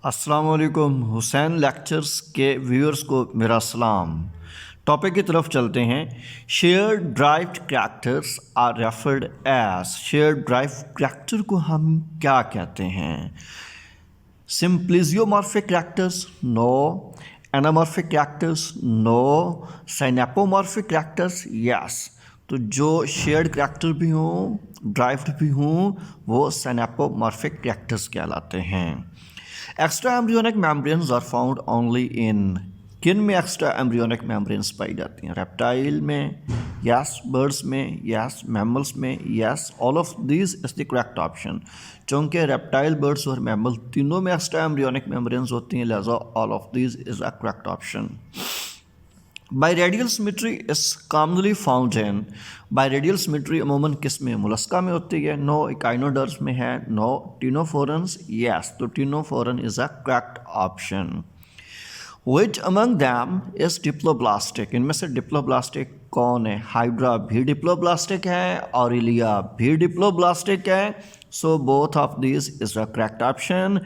अस्सलाम वालेकुम। हुसैन लेक्चर्स के व्यूअर्स को मेरा सलाम। टॉपिक की तरफ चलते हैं। Shared derived characters are referred as. Shared derived character को हम क्या कहते हैं? Symplesiomorphic characters no, anamorphic characters no, synapomorphic characters yes. तो जो शेयर्ड कैरेक्टर भी हों, ड्राइव्ड भी हों, वो साइनेपोमॉर्फिक कैरेक्टर्स कहलाते हैं। Extra embryonic membranes are found only in. किन में एक्स्ट्रा एम्ब्रियोनिक मेम्ब्रेन्स पाई जाती हैं? रेप्टाइल में, यस। बर्ड्स में, यस। मैमल्स में, yes. All of this is the correct option. चूँकि रेप्टाइल, बर्ड्स और मैमल तीनों में एक्स्ट्रा एम्ब्रियोनिक मेम्ब्रेन्स होती हैं, लिहाजा all of this is a correct option. Biradial symmetry is commonly found in। Biradial symmetry अमूमन किस में? मोलस्का में होती है। नो। इकाइनोडर्म्स में है। नो। Ctenophorans yes. तो ctenophoran is a correct option. Which among them is diploblastic? इनमें से डिप्लोब्लास्टिक कौन है? हाइड्रा भी डिप्लोब्लास्टिक है, ऑरेलिया भी डिप्लोब्लास्टिक है। So both of this is a correct option.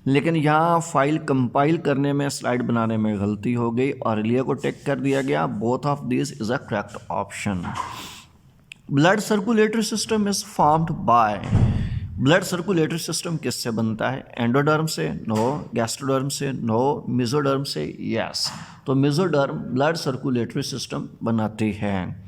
लेकिन यहाँ फाइल कंपाइल करने में, स्लाइड बनाने में गलती हो गई। ऑरेलिया को टिक कर दिया गया। Both of this is a correct option. Blood circulatory system is formed by. Blood circulatory system किससे बनता है? एंडोडर्म से नो, गैस्ट्रोडर्म से नो, मेसोडर्म से यस। तो मेसोडर्म ब्लड सर्कुलेटरी सिस्टम बनाती है।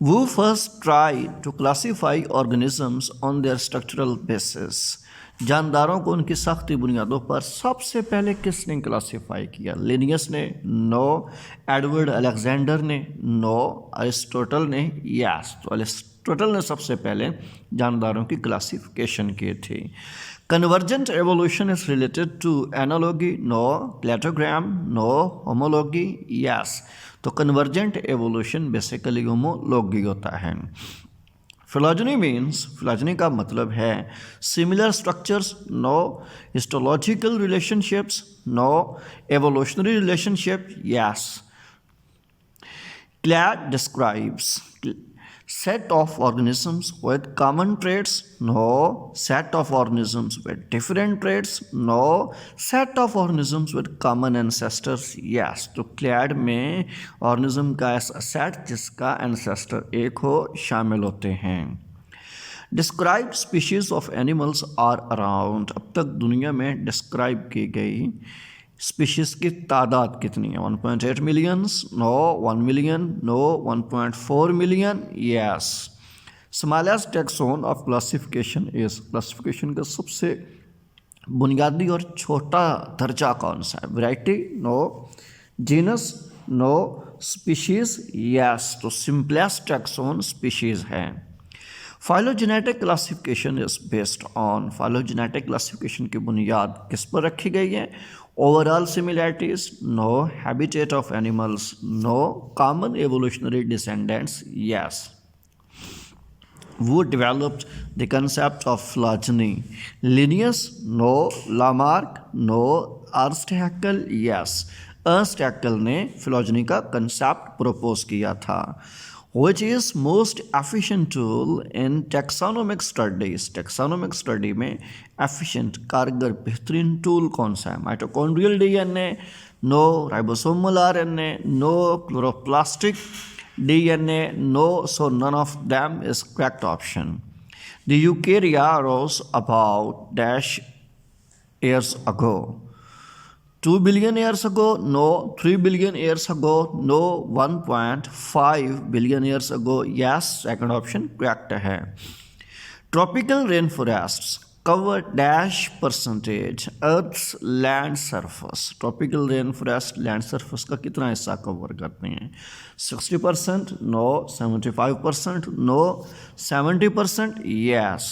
Who first try to classify organisms on their structural basis. जानदारों को उनकी सख्ती बुनियादों पर सबसे पहले किसने क्लासीफाई किया? लिनियस ने नो, एडवर्ड अलेक्जेंडर ने नो, अरिस्टोटल ने यस। तो अरिस्टोटल ने सबसे पहले जानदारों की क्लासिफिकेशन की थी। Convergent evolution is related to analogy no, cladogram no, homology yes. तो कन्वर्जेंट एवोल्यूशन बेसिकली होमोलॉगी होता है। फिलोजनी मीन्स, फिलोजनी का मतलब है similar structures no, histological relationships no, evolutionary relationship yes. Clade describes set of organisms with common traits no, set of organisms with different traits no, set of organisms with common ancestors yes। तो clad में organism का ऐसा set जिसका ancestor एक हो शामिल होते हैं। Describe species of animals are around. अब तक दुनिया में डिस्क्राइब की गई स्पीशीज की तादाद कितनी है? 1.8 millions no, 1 million no, 1.4 million yes. Smallest taxon of classification is. Classification का सबसे बुनियादी और छोटा दर्जा कौन सा है? Variety no, genus no, species yes. तो सिंपलेस्ट टैक्सॉन स्पीशीज है। Phylogenetic classification is based on. Phylogenetic classification की बुनियाद किस पर रखी गई है? Overall similarities no, habitat of animals no, common evolutionary descendants yes. Who developed the concept of phylogeny. Linnaeus no, Lamarck no, Ernst Haeckel yes. Ernst Haeckel ने phylogeny का concept propose किया था। Which is most efficient tool in taxonomic studies? Taxonomic study में efficient कारगर बेहतरीन tool कौन सा है? Mitochondrial DNA no, ribosomal RNA no, chloroplastic DNA no. So none of them is correct option. The Eukarya arose about dash years ago. 2 billion years ago no, 3 billion years ago no, 1.5 billion years ago yes। Second option correct है। Tropical rain forests cover dash percentage earth's land surface. Tropical rain forest land surface का कितना हिस्सा cover करते हैं? 60% no, 75% no, 70% yes।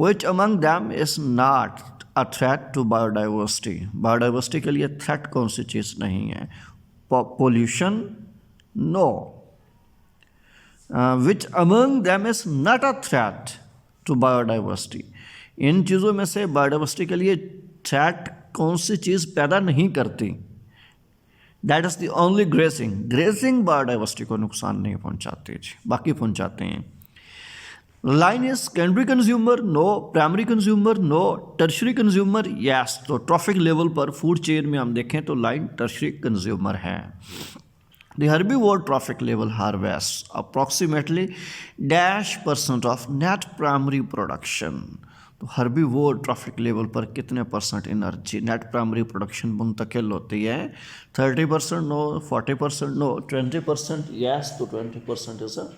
Which among them is not a threat to biodiversity? Biodiversity के लिए threat कौन सी चीज़ नहीं है? Pollution no. Which among them is not a threat to biodiversity? इन चीज़ों में से बायोडाइवर्सिटी के लिए थ्रेट कौन सी चीज़ पैदा नहीं करती? That is the only gracing. Gracing biodiversity को नुकसान नहीं पहुंचाती, बाकी पहुंचाते हैं। Line is secondary consumer, no. Primary consumer, no. Tertiary consumer, yes. तो ट्रॉफिक लेवल पर फूड चेन में हम देखें तो लाइन टर्शरी कंज्यूमर है. The herbivore trophic level harvests approximately -% of net primary production. तो herbivore trophic level पर कितने percent energy net primary production मुंतकिल होती है? 30% नो, 40% नो, 20% yes. तो 20% is a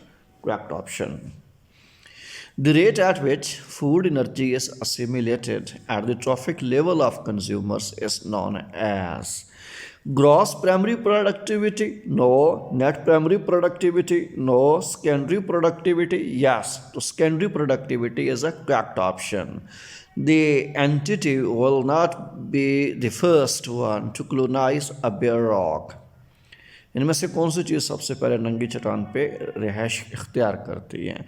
correct option. The rate at which food energy is assimilated at the trophic level of consumers is known as gross primary productivity, no. Net primary productivity, no. Secondary productivity, yes. So secondary productivity is a correct option. The entity will not be the first one to colonize a bare rock. इनमें से कौन सी चीज़ सबसे पहले नंगी चट्टान पे रिहाइश इख्तियार करती है?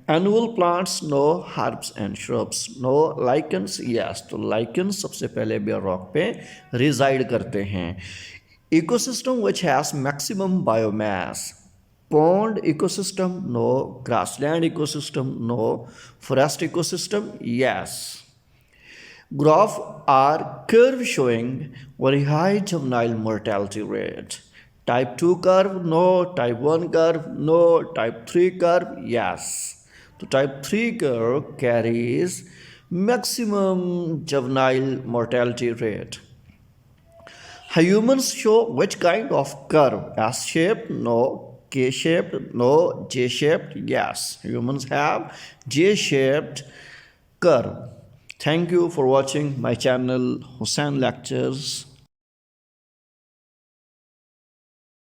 Annual plants, no. Herbs and shrubs, no. Lichens, yes. तो लाइकन्स सबसे पहले बियर रॉक पे रिजाइड करते हैं. Ecosystem which has maximum biomass, pond ecosystem, no. Grassland ecosystem, no. Forest ecosystem, yes. Graph are curve showing very high juvenile mortality rate. Type 2 curve, no. Type 1 curve, no. Type 3 curve, yes. So type 3 curve carries maximum juvenile mortality rate. Humans show which kind of curve? S-shaped, no. K-shaped, no. J-shaped, yes. Humans have J-shaped curve. Thank you for watching my channel Hussain Lectures.